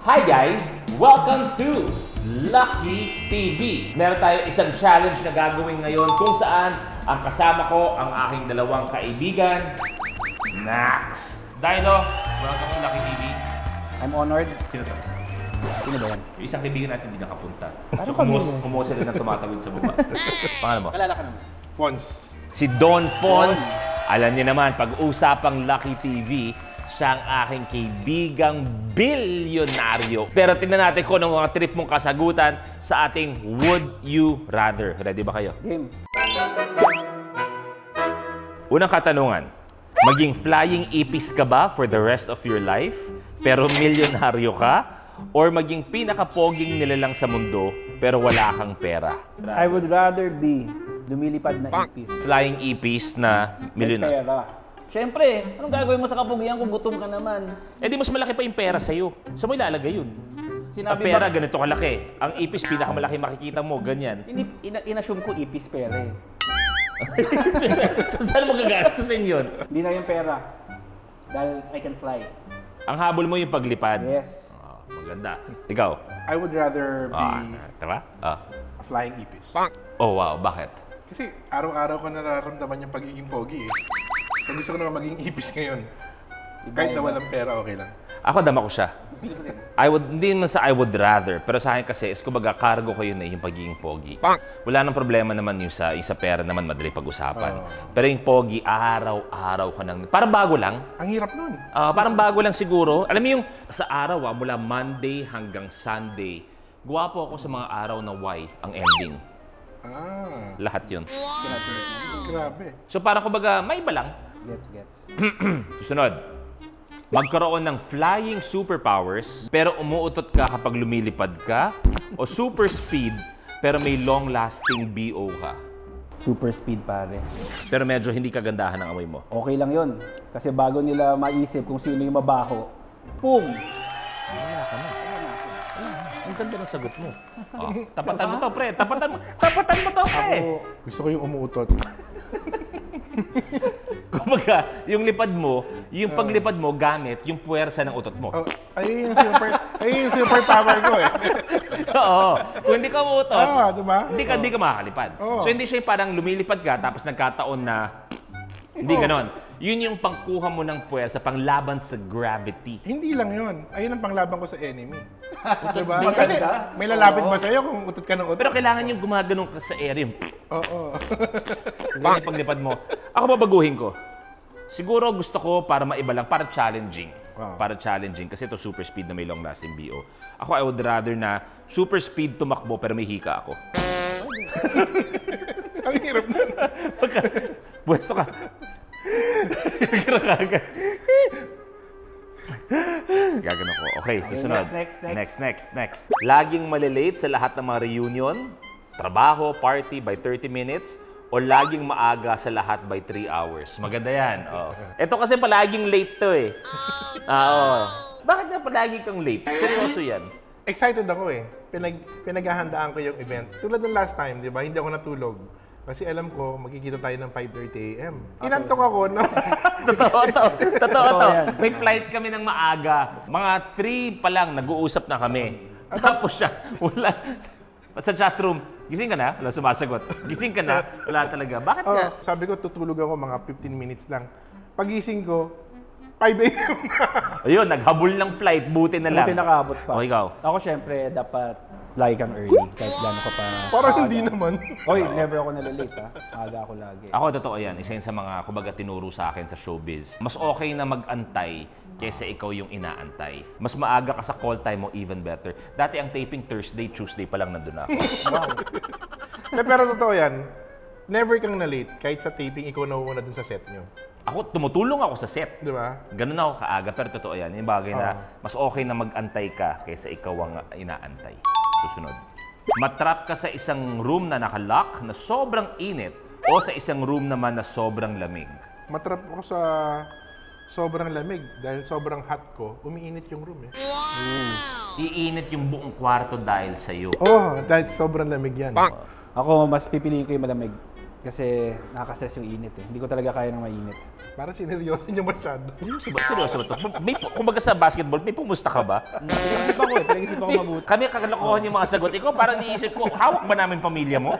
Hi guys! Welcome to Lucky TV! Meron tayo isang challenge na gagawin ngayon kung saan ang kasama ko ang aking dalawang kaibigan, Nax. Dino, welcome sa Lucky TV. I'm honored. Sino to? Sino ba yan? Yung isang kaibigan natin hindi nakapunta. Paano So kami kumuha sila ng tumatawid sa baba. Pangalan mo? Alala ka naman. Pons. Si Don Fons. Alam niyo naman, pag-usapang Lucky TV, siya ang aking kaibigang bilyonaryo. Pero tingnan natin kung ano mga trip mong kasagutan sa ating Would You Rather. Ready ba kayo? Game. Unang katanungan, maging flying ipis ka ba for the rest of your life, pero milyonaryo ka? Or maging pinakapoging nilalang sa mundo, pero wala kang pera? I would rather be lumilipad na ipis. Flying ipis na milyonaryo. Pera. Siyempre, anong gagawin mo sa kapugian kung gutom ka naman? Eh di mas malaki pa yung pera sa'yo. Saan mo ilalagay yun? Ang pera ganito kalaki. Ang ipis pinakamalaki makikita mo, ganyan. In-assume ko ipis pera eh. So saan mo gagastusin yun? Hindi na yung pera. Dahil I can fly. Ang habol mo yung paglipad. Yes. Oh, maganda. Ikaw? I would rather be Diba? a flying ipis. Oh wow, bakit? Kasi araw-araw ko nararamdaman yung pagiging pogi eh. So gusto ko naman maging ipis ngayon. Kahit na walang pera, okay lang. Ako dama ko siya. Hindi naman sa I would rather, pero sa akin kasi, kumbaga, cargo ko yun yung pagiging pogi. Wala nang problema naman yung sa pera naman, madali pag-usapan. Pero yung pogi, araw-araw ka nang, parang bago lang. Ang hirap nun. Parang bago lang siguro. Alam mo yung sa araw, mula Monday hanggang Sunday, guwapo ako sa mga araw na Y, ang ending. Lahat yun. Grabe. So parang kumbaga, may iba lang. Gets. Susunod. Magkaroon ng flying superpowers, pero umuutot ka kapag lumilipad ka, o super speed, pero may long-lasting BO ka. Super speed pare. Pero medyo hindi kagandahan ang amoy mo. Okay lang yun. Kasi bago nila maisip kung sino yung mabaho, boom! Wala ka na. Ang ganda ng sagot mo. Tapatan mo to, pre. Tapatan mo to, pre. Gusto ko yung umuutot. Kumbaga, yung lipad mo, yung paglipad mo gamit yung puwersa ng utot mo. Ayun yung super power ko eh. Oo. Kung hindi ka umuutot, Diba? hindi ka makakalipad. So hindi siya yung parang lumilipad ka tapos nagkataon na hindi ganon. Yun yung pangkuha mo ng puwersa, panglaban sa gravity. Hindi lang yun. Ayun ang panglaban ko sa enemy. Diba? Kasi may lalapit ba sa'yo kung utot ka ng utot? Pero kailangan yung gumaganong ka sa air yung yung paglipad mo. Ako babaguhin ko. Siguro gusto ko para maiba lang, para challenging. Para challenging kasi ito super speed na may long lasting BO. Ako I would rather na super speed tumakbo pero may hika ako. Ang hirap nun. Pwesto ka. Gagano ko. Okay, susunod. Next. Laging malilate sa lahat ng mga reunion, trabaho, party by 30 minutes, o laging maaga sa lahat by 3 hours. Maganda yan. Ito kasi palaging late to eh. Bakit na palagi kang late? Seryoso yan. Excited ako eh. Pinaghahandaan ko yung event. Tulad ng last time, di ba? Hindi ako natulog. Kasi alam ko, magkikita tayo ng 5:30 AM. Inantok ako na... Totoo to. May flight kami ng maaga. Mga 3 pa lang, nag-uusap na kami. Tapos siya, wala. Sa chatroom, gising ka na? Wala sumasagot. Gising ka na? Wala talaga. Bakit nga? Sabi ko, tutulog ako mga 15 minutes lang. Pagising ko, 5 AM na. Ayun, naghabol ng flight. Buti na lang. Buti nakaabot pa. O, ikaw? Ako syempre, dapat lagi kang early. Kahit gano'n ka pa. Parang hindi naman. Oy, never ako nalalate ha. Aga ako lagi. Ako, totoo yan. Isa yun sa mga, kumbaga, tinuro sa akin sa showbiz. Mas okay na mag-antay kaysa ikaw yung inaantay. Mas maaga ka sa call time mo, even better. Dati ang taping Thursday, Tuesday pa lang nandun ako. Wow. Pero totoo yan. Never kang na-late. Kahit sa taping, ikaw nauuna dun sa set nyo. Ako, tumutulong ako sa set. Di ba? Ganun ako kaaga, pero totoo yan. Yung bagay na mas okay na mag-antay ka kaysa ikaw ang inaantay. Susunod. Matrap ka sa isang room na nakalock na sobrang init o sa isang room naman na sobrang lamig? Matrap ako sa sobrang lamig. Dahil sobrang hot ko, umiinit yung room eh. Iinit yung buong kwarto dahil sa'yo. Dahil sobrang lamig yan. Ako, mas pipiliin ko yung malamig. Kasi nakaka-stress yung init eh. Hindi ko talaga kaya ng mainit. Parang sineryoso niyo masyado. Seryoso ba ito? Kumbaga sa basketball, may pumusta ka ba? Pinag-isip ako pinag-isip ako mabuti. Kami kakalokohan yung mga sagot. Ikaw parang niisip ko, hawak ba namin pamilya mo?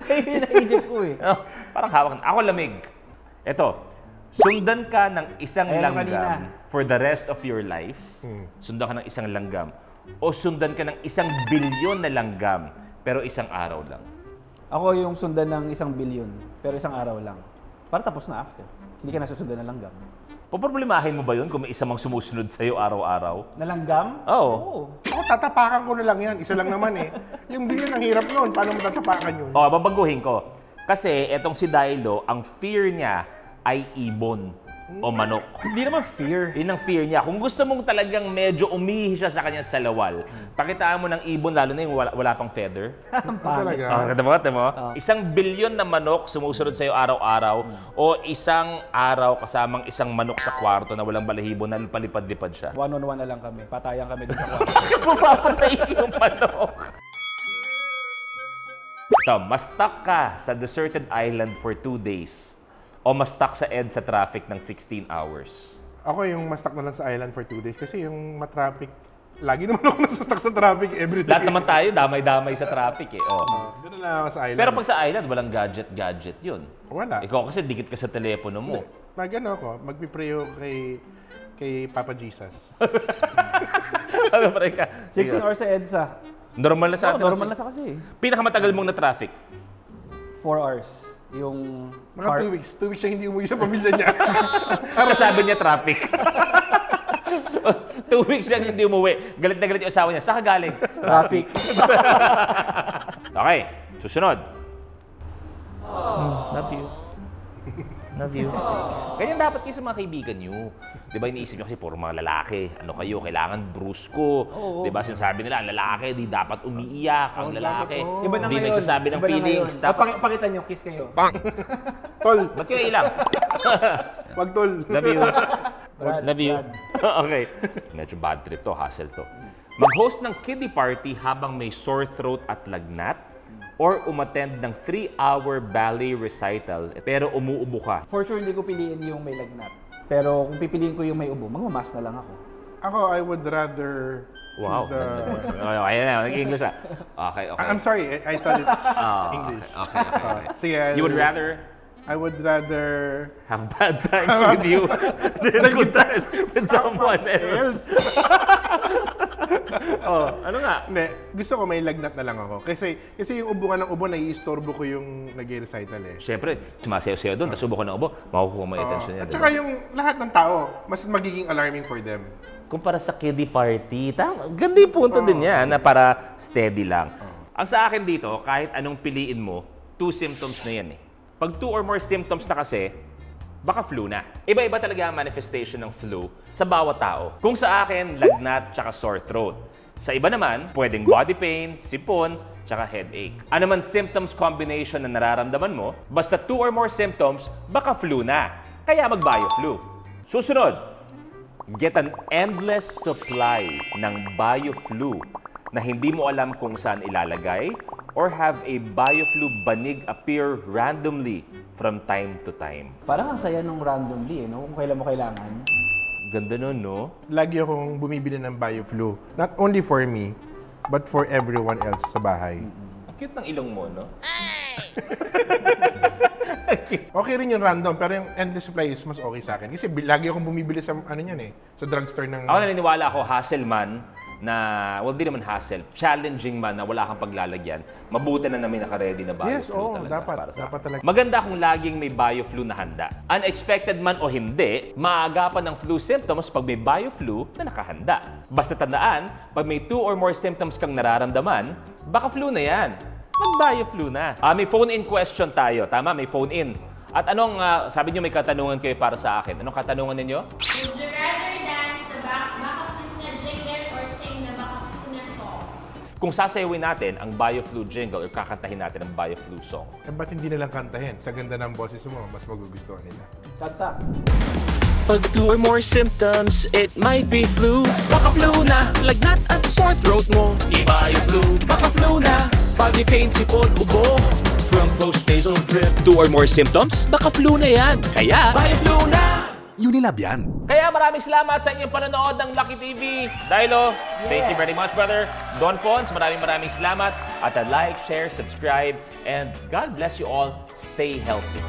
Kaya yun naisip ko eh. Oh, parang hawak. Ako lamig. Ito, sundan ka ng isang langgam for the rest of your life. Sundan ka ng isang langgam. O sundan ka ng 1 bilyon na langgam, pero isang araw lang. Ako yung sundan ng 1 bilyon, pero isang araw lang. Para tapos na after. Hindi ka nasusundan ng langgam. Poproblemahin mo ba yun kung may isa mang sumusunod sa'yo araw-araw? Na langgam? Oo. Ako, tatapakan ko na lang yan. Isa lang naman eh. Yung bilyon ang hirap noon. Paano mo tatapakan yun? O, babaguhin ko. Kasi etong si Dailo, ang fear niya ay ibon o manok. Hindi naman fear. Yun ang fear niya. Kung gusto mong talagang medyo umihi siya sa kanyang salawal, pakitaan mo ng ibon, lalo na yung wala pang feather. Ang pangit. Talaga. Kata mo? 1 bilyon na manok sumusunod sa'yo araw-araw o isang araw kasamang isang manok sa kwarto na walang balahibo na palipad-lipad siya. One-on-one na lang kami. Patayan kami dun sa kwarto. Mapapatay yung manok. Ito, mas-stuck ka sa deserted island for 2 days o mas-stuck sa EDSA traffic ng 16 hours. Ako yung mas stuck na lang sa island for 2 days kasi yung matraffic, lagi naman ako nasa-stuck sa traffic every day. Lahat naman tayo, damay-damay sa traffic eh. Oh. Doon na lang ako sa island. Pero pag sa island, walang gadget yun. Wala. Ikaw kasi dikit ka sa telepono mo. Mag-ano ako, magpiprayo kay Papa Jesus. Ano pa rin ka? 16 hours sa EDSA. Normal na sa atin. Normal na sa kasi. Pinakamatagal mong na-traffic? 4 hours. Yung Mga 2 weeks. 2 weeks siya hindi umuwi sa pamilya niya. Kasabi niya traffic. 2 weeks siya hindi umuwi. Galit na galit yung asawa niya. Saan ka galing? traffic. Okay, susunod. Love you. Love you. Ganyan dapat kayo sa mga kaibigan nyo. Di ba iniisip nyo kasi puro mga lalaki. Ano kayo, kailangan brusko. Di ba sinasabi nila, ang lalaki, di dapat umiiyak. Ang lalaki, Iba na hindi ngayon. nagsasabi ng Iba na feelings. ngayon. Dapat, Pakita nyo, kiss kayo. Tol, ba't kayo ilang? wag tol. Love you. Love you. Okay. Medyo bad trip to, hassle to. Mag-host ng kiddie party habang may sore throat at lagnat or umattend ng 3-hour ballet recital pero umuubo ka. For sure, hindi ko piliin yung may lagnat. Pero kung pipiliin ko yung may ubo, magmamas na lang ako. Ako, I would rather Wow. choose the... Ayan na, nag-English siya. Okay. I'm sorry, I thought it's English. Okay. Sige, You would rather I would rather... have bad times with you than good times with someone else. Ano nga? Hindi, gusto ko may lagnat na lang ako. Kasi yung ubo ka ng ubo, nai-istorbo ko yung nag-recital eh. Siyempre, sumasayaw-sayaw doon, tapos subo ka ng ubo, makukuha mo yung attention niya. At saka yung lahat ng tao, mas magiging alarming for them. Kumpara sa kiddie party, ganda yung punto din niya na para steady lang. Ang sa akin dito, kahit anong piliin mo, 2 symptoms na yan eh. Pag 2 or more symptoms na kasi, baka flu na. Iba-iba talaga ang manifestation ng flu sa bawat tao. Kung sa akin, lagnat tsaka sore throat. Sa iba naman, pwedeng body pain, sipon, tsaka headache. Ano man symptoms combination na nararamdaman mo, basta 2 or more symptoms, baka flu na. Kaya mag-BioFlu. Susunod, get an endless supply ng BioFlu na hindi mo alam kung saan ilalagay or have a BioFlu banig appear randomly from time to time. Parang ang saya nung randomly, no? Kung kailan mo kailangan. Ganda nun, no? Lagi akong bumibili ng BioFlu. Not only for me, but for everyone else sa bahay. Ang cute ng ilong mo, no? Okay rin yung random, pero yung endless supply is mas okay sa akin. Kasi lagi akong bumibili sa ano yan eh, sa drugstore ng... Ako naniniwala ako, hassle man, na, well, di naman hassle, challenging man na wala kang paglalagyan, mabuti na namin naka-ready na BioFlu Yes, oo, talaga dapat. para sa Dapat akin. talaga. Maganda kung laging may BioFlu na handa. Unexpected man o hindi, maagapan ng flu symptoms pag may BioFlu na nakahanda. Basta tandaan, pag may 2 or more symptoms kang nararamdaman, baka flu na yan. Mag-BioFlu na. May phone-in question tayo. Tama, may phone-in. At anong, sabi niyo may katanungan kayo para sa akin. Anong katanungan ninyo? Would you rather dance the Baka Fluna jingle or sing the Baka Fluna song? Kung sasayawin natin ang BioFlu jingle or kakantahin natin ang BioFlu song. Eh, ba't hindi nilang kantahin? Sa ganda ng boses mo, mas magugustuhan nila. Kanta. Pag 2 or more symptoms, it might be flu. Baka flu na, lagnat at sore throat mo. I-BioFlu, baka flu na. Body pain, sipon, ubo. from post-nasal drip. 2 or more symptoms? Baka flu na yan. Kaya, buy flu na! Unilab yan. Kaya maraming salamat sa inyong panonood ng Lucky TV. Dilo, thank you very much, brother. Don Fons, maraming salamat. At like, share, subscribe, and God bless you all. Stay healthy.